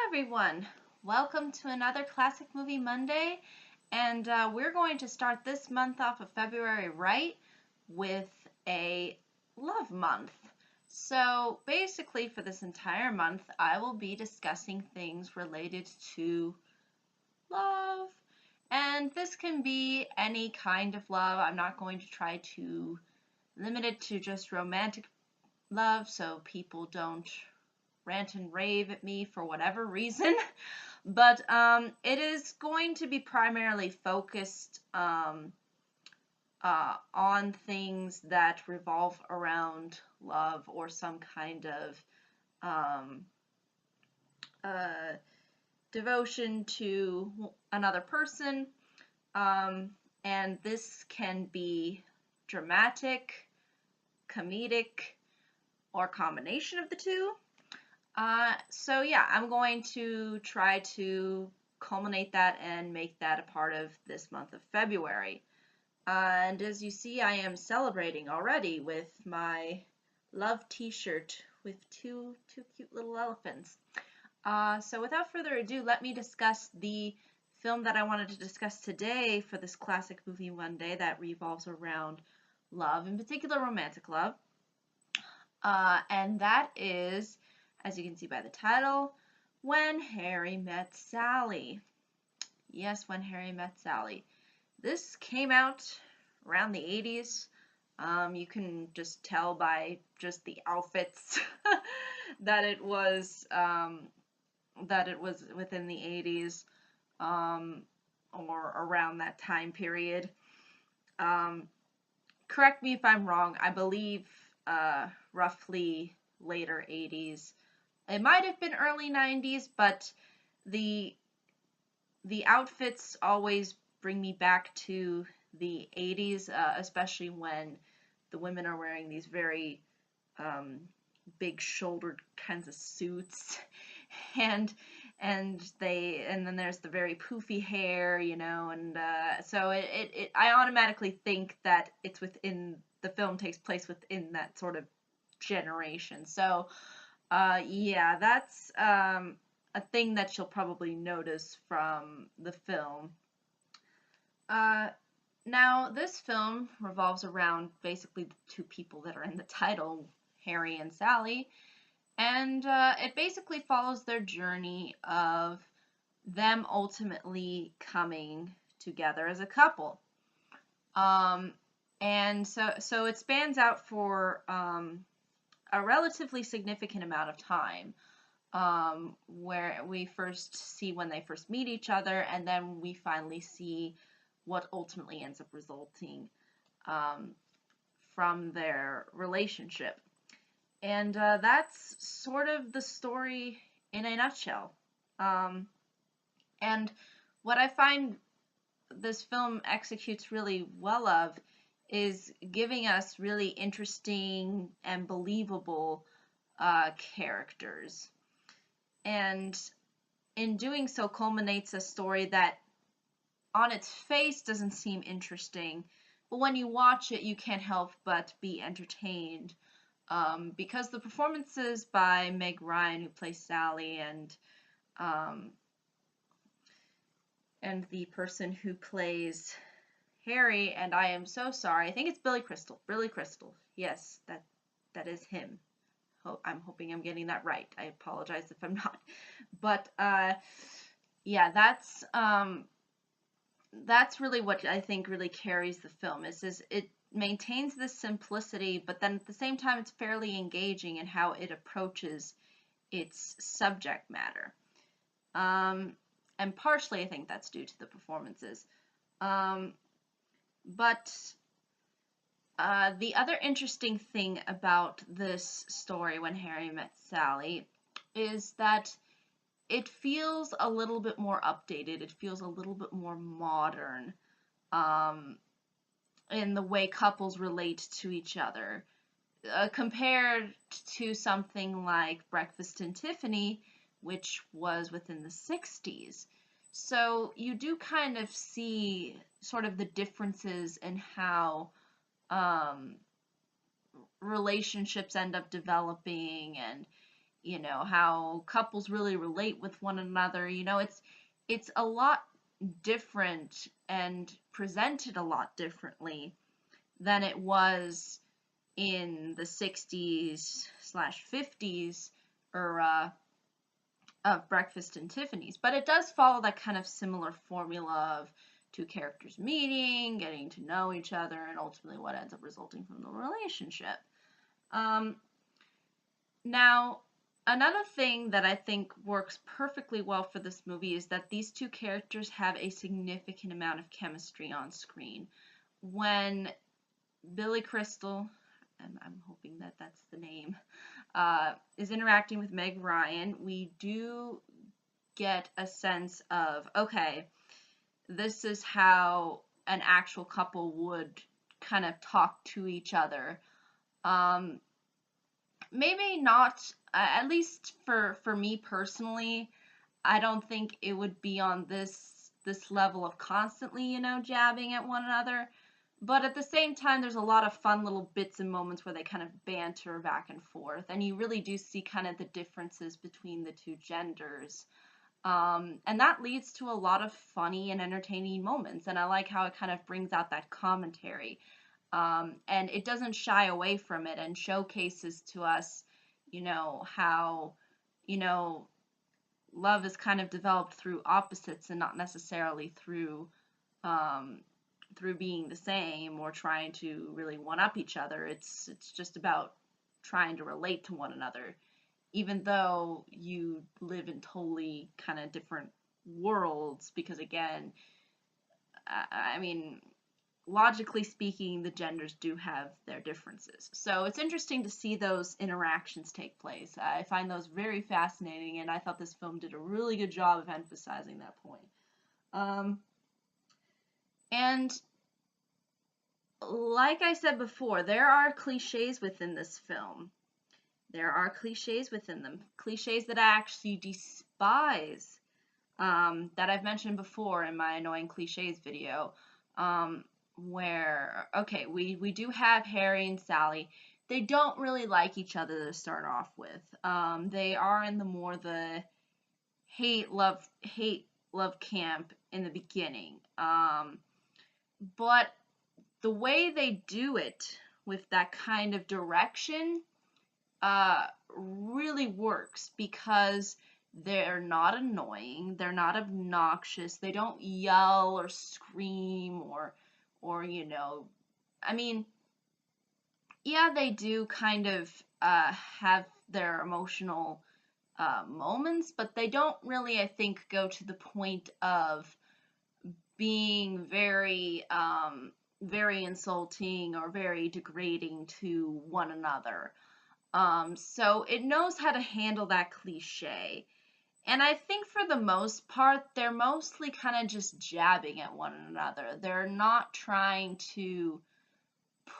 everyone. Welcome to another Classic Movie Monday, and we're going to start this month off of February right with a love month. So basically for this entire month, I will be discussing things related to love, and this can be any kind of love. I'm not going to try to limit it to just romantic love so people don't rant and rave at me for whatever reason. But it is going to be primarily focused on things that revolve around love or some kind of um, devotion to another person. And this can be dramatic, comedic, or combination of the two. So yeah, I'm going to try to culminate that and make that a part of this month of February. And as you see, I am celebrating already with my love t-shirt with two cute little elephants. So without further ado, let me discuss the film that I wanted to discuss today for this Classic Movie Monday that revolves around love, in particular romantic love. And that is, as you can see by the title, When Harry Met Sally. Yes, When Harry Met Sally. This came out around the 80s. You can just tell by just the outfits that it was within the 80s or around that time period. Correct me if I'm wrong. I believe roughly later 80s. It might have been early 90s, but the outfits always bring me back to the 80s, especially when the women are wearing these very big shouldered kinds of suits, and then there's the very poofy hair, and so I automatically think that it's within the film takes place within that sort of generation. So yeah, that's a thing that you'll probably notice from the film. Now, this film revolves around basically the two people that are in the title, Harry and Sally, and it basically follows their journey of them ultimately coming together as a couple. And so it spans out for a relatively significant amount of time, where we first see when they first meet each other, and then we finally see what ultimately ends up resulting from their relationship. And that's sort of the story in a nutshell. And what I find this film executes really well of is giving us really interesting and believable characters. And in doing so culminates a story that on its face doesn't seem interesting, but when you watch it you can't help but be entertained, because the performances by Meg Ryan, who plays Sally, and the person who plays Harry, and I am so sorry, I think it's Billy Crystal. Yes, that is him. I'm hoping I'm getting that right. I apologize if I'm not. But yeah, that's really what I think really carries the film. Is it maintains this simplicity, but then at the same time it's fairly engaging in how it approaches its subject matter. And partially I think that's due to the performances. But the other interesting thing about this story, When Harry Met Sally, is that it feels a little bit more updated. It feels a little bit more modern in the way couples relate to each other, compared to something like Breakfast and Tiffany, which was within the 60s. So you do kind of see sort of the differences in how relationships end up developing, and how couples really relate with one another. It's a lot different and presented a lot differently than it was in the 60s/50s era of Breakfast and Tiffany's. But it does follow that kind of similar formula of two characters meeting, getting to know each other, and ultimately what ends up resulting from the relationship. Now, another thing that I think works perfectly well for this movie is that these two characters have a significant amount of chemistry on screen. When Billy Crystal, I'm hoping that that's the name, is interacting with Meg Ryan, we do get a sense of, okay, this is how an actual couple would kind of talk to each other. Maybe not, at least for me personally, I don't think it would be on this level of constantly, jabbing at one another. But at the same time, there's a lot of fun little bits and moments where they kind of banter back and forth, and you really do see kind of the differences between the two genders. And that leads to a lot of funny and entertaining moments, and I like how it kind of brings out that commentary. And it doesn't shy away from it and showcases to us, how, love is kind of developed through opposites and not necessarily through being the same or trying to really one up each other. It's just about trying to relate to one another, even though you live in totally kind of different worlds, because again, I mean, logically speaking, the genders do have their differences. So it's interesting to see those interactions take place. I find those very fascinating, and I thought this film did a really good job of emphasizing that point. And like I said before, there are cliches within this film. There are cliches within them. Cliches that I actually despise, that I've mentioned before in my annoying cliches video, where, okay, we do have Harry and Sally. They don't really like each other to start off with. They are in the hate love camp in the beginning. But the way they do it with that kind of direction really works, because they're not annoying, they're not obnoxious, they don't yell or scream or I mean, yeah, they do kind of have their emotional moments, but they don't really, I think, go to the point of being very insulting or very degrading to one another. So it knows how to handle that cliche. And I think for the most part, they're mostly kind of just jabbing at one another. They're not trying to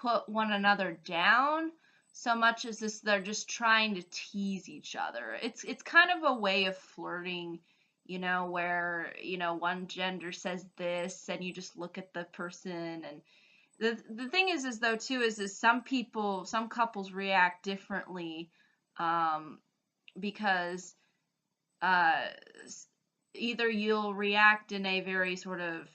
put one another down so much as this, they're just trying to tease each other. It's kind of a way of flirting, where, one gender says this and you just look at the person. And the thing is though too is some couples react differently, because either you'll react in a very sort of,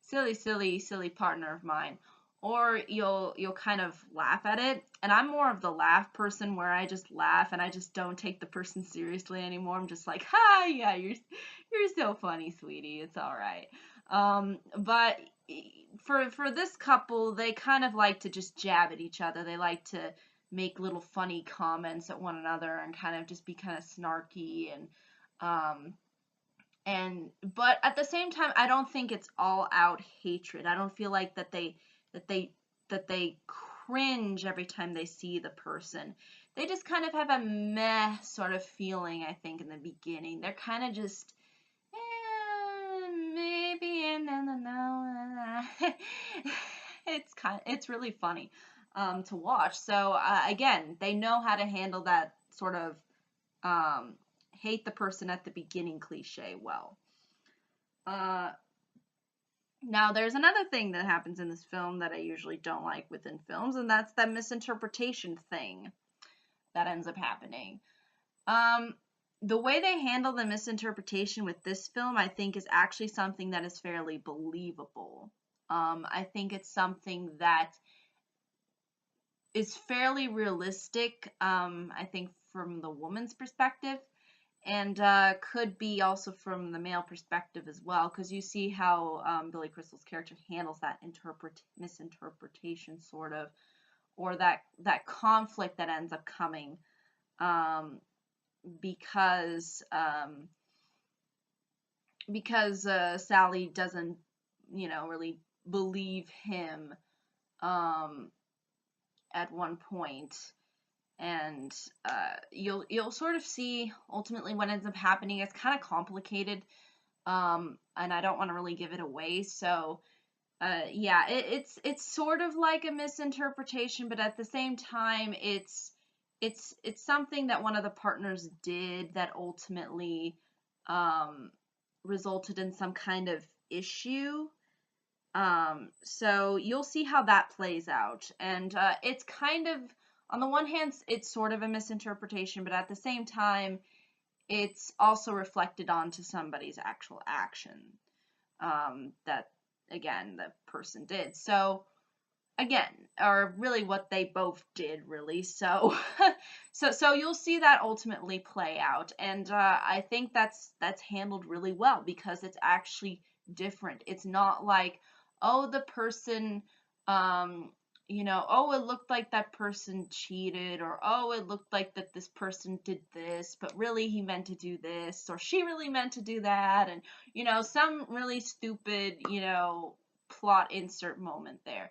silly partner of mine, or you'll kind of laugh at it. And I'm more of the laugh person, where I just laugh and I just don't take the person seriously anymore. I'm just like, ha, yeah, you're so funny, sweetie. It's all right. But for this couple, they kind of like to just jab at each other. They like to make little funny comments at one another and kind of just be kind of snarky but at the same time, I don't think it's all out hatred. I don't feel like that they cringe every time they see the person. They just kind of have a meh sort of feeling, I think, in the beginning. They're kind of just maybe, and no. It's really funny to watch. So again, they know how to handle that sort of hate the person at the beginning cliche well. Now, there's another thing that happens in this film that I usually don't like within films, and that's that misinterpretation thing that ends up happening. Um, the way they handle the misinterpretation with this film, I think, is actually something that is fairly believable. I think it's something that is fairly realistic, I think, from the woman's perspective, and could be also from the male perspective as well, because you see how Billy Crystal's character handles that misinterpretation, sort of, or that conflict that ends up coming, um, because Sally doesn't, really believe him um, at one point, and you'll sort of see ultimately what ends up happening. It's kind of complicated, and I don't want to really give it away. So yeah, it's sort of like a misinterpretation, but at the same time, it's something that one of the partners did that ultimately um, resulted in some kind of issue. So you'll see how that plays out, and it's kind of, on the one hand, it's sort of a misinterpretation, but at the same time, it's also reflected onto somebody's actual action, that again the person did. So again, or really what they both did, really. So so you'll see that ultimately play out, and I think that's handled really well, because it's actually different. It's not like, oh, the person, oh, it looked like that person cheated, or oh, it looked like that this person did this, but really he meant to do this, or she really meant to do that, and some really stupid, plot insert moment there.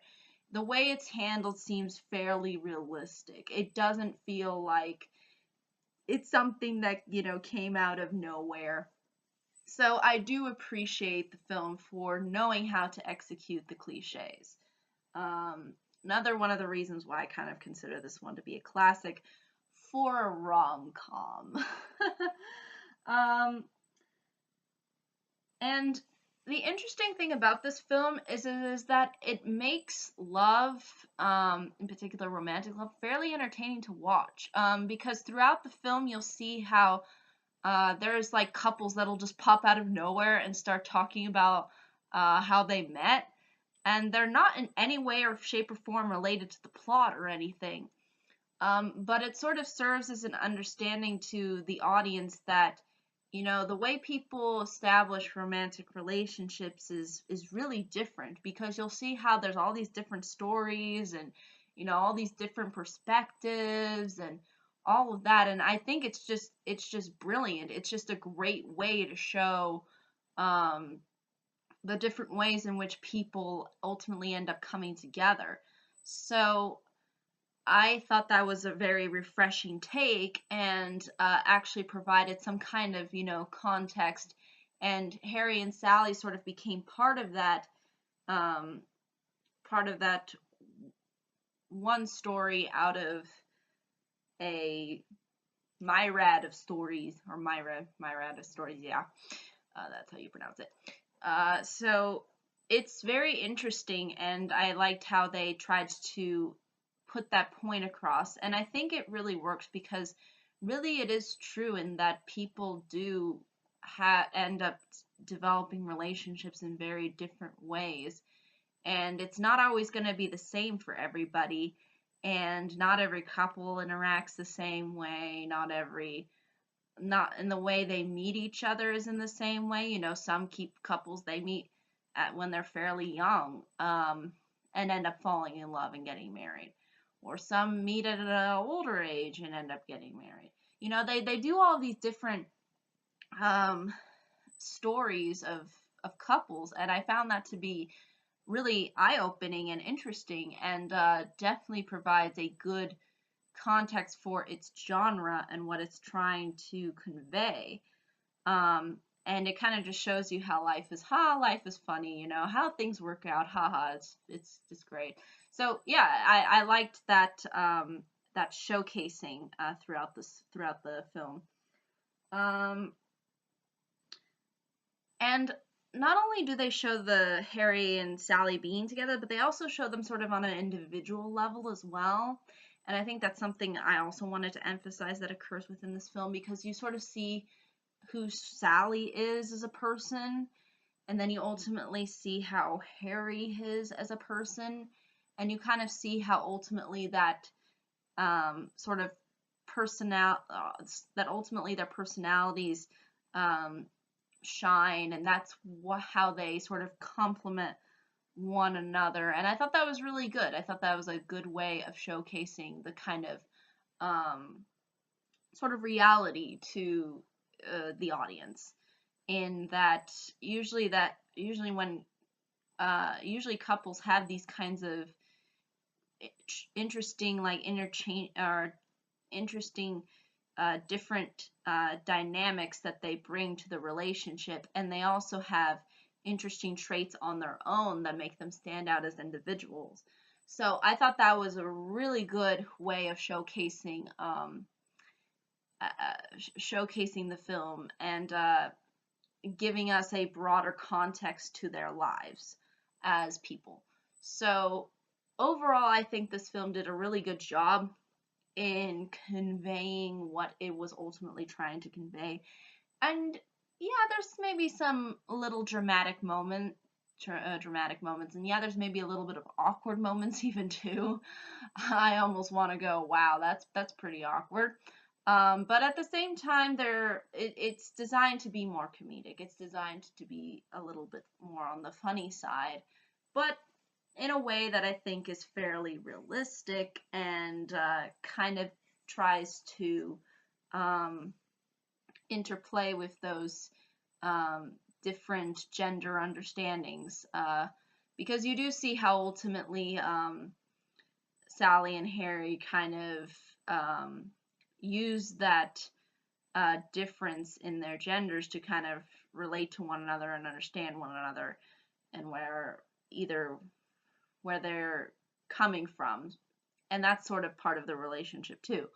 The way it's handled seems fairly realistic. It doesn't feel like it's something that, came out of nowhere. So I do appreciate the film for knowing how to execute the cliches. Another one of the reasons why I kind of consider this one to be a classic for a rom-com. um, and the interesting thing about this film is that it makes love, in particular romantic love, fairly entertaining to watch. Because throughout the film, you'll see how there's like couples that'll just pop out of nowhere and start talking about how they met, and they're not in any way or shape or form related to the plot or anything. But it sort of serves as an understanding to the audience that, the way people establish romantic relationships is really different, because you'll see how there's all these different stories, and all these different perspectives and all of that. And I think it's just brilliant. It's just a great way to show the different ways in which people ultimately end up coming together. So I thought that was a very refreshing take, and actually provided some kind of, context. And Harry and Sally sort of became um, part of that one story out of a myriad of stories, or myriad of stories, yeah. That's how you pronounce it. So it's very interesting, and I liked how they tried to put that point across. And I think it really works, because really it is true in that people do end up developing relationships in very different ways. And it's not always going to be the same for everybody. And not every couple interacts the same way. Not in the way they meet each other is in the same way. Some couples, they meet when they're fairly young, and end up falling in love and getting married, or some meet at an older age and end up getting married. They do all these different um, stories of couples, and I found that to be really eye-opening and interesting, and definitely provides a good context for its genre and what it's trying to convey. Um, and it kind of just shows you how life is funny, how things work out, haha, it's just great. So yeah, I liked that showcasing throughout the film. Um, and not only do they show the Harry and Sally being together, but they also show them sort of on an individual level as well. And I think that's something I also wanted to emphasize that occurs within this film, because you sort of see who Sally is as a person, and then you ultimately see how Harry is as a person, and you kind of see how ultimately that sort of that ultimately their personalities um, shine, and that's how they sort of complement one another. And I thought that was really good. I thought that was a good way of showcasing the kind of um, sort of reality to the audience. In that usually couples have these kinds of interesting like interchange or interesting different dynamics that they bring to the relationship, and they also have interesting traits on their own that make them stand out as individuals. So I thought that was a really good way of showcasing the film, and giving us a broader context to their lives as people. So overall, I think this film did a really good job in conveying what it was ultimately trying to convey. And yeah, there's maybe some little dramatic moments, and yeah, there's maybe a little bit of awkward moments even too. I almost want to go, wow, that's pretty awkward. But at the same time, it's designed to be more comedic. It's designed to be a little bit more on the funny side, but in a way that I think is fairly realistic, and kind of tries to um, interplay with those different gender understandings. Because you do see how ultimately Sally and Harry kind of use that difference in their genders to kind of relate to one another and understand one another, and either where they're coming from, and that's sort of part of the relationship too.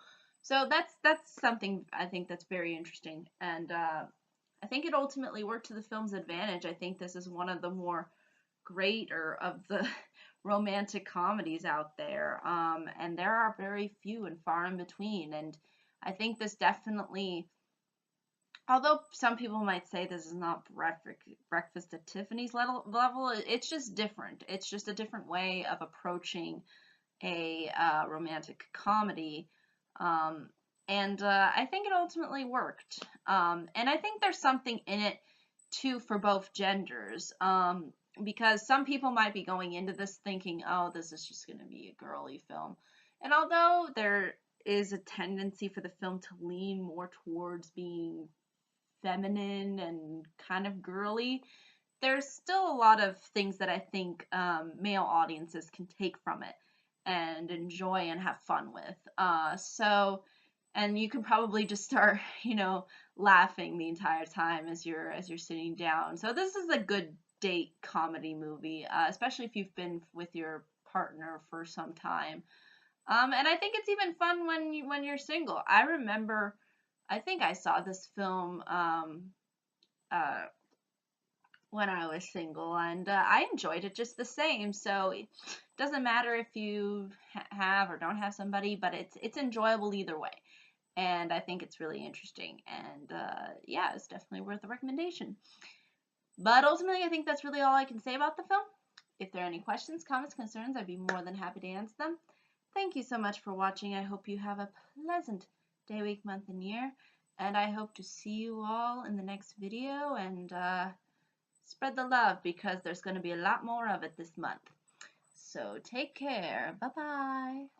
So that's something I think that's very interesting, and I think it ultimately worked to the film's advantage. I think this is one of the more greater of the romantic comedies out there, and there are very few and far in between. And I think this definitely, although some people might say this is not Breakfast at Tiffany's level, it's just different. It's just a different way of approaching a romantic comedy. Um, and I think it ultimately worked. And I think there's something in it too for both genders. Because some people might be going into this thinking, oh, this is just going to be a girly film. And although there is a tendency for the film to lean more towards being feminine and kind of girly, there's still a lot of things that I think male audiences can take from it and enjoy and have fun with. And you can probably just start, laughing the entire time as you're sitting down. So this is a good date comedy movie, especially if you've been with your partner for some time. And I think it's even fun when you're single. I remember, I think I saw this film uh, when I was single, and I enjoyed it just the same. So it doesn't matter if you have or don't have somebody, but it's enjoyable either way. And I think it's really interesting, and yeah, it's definitely worth a recommendation. But ultimately, I think that's really all I can say about the film. If there are any questions, comments, concerns, I'd be more than happy to answer them. Thank you so much for watching. I hope you have a pleasant day, week, month, and year. And I hope to see you all in the next video, and spread the love, because there's going to be a lot more of it this month. So take care. Bye-bye.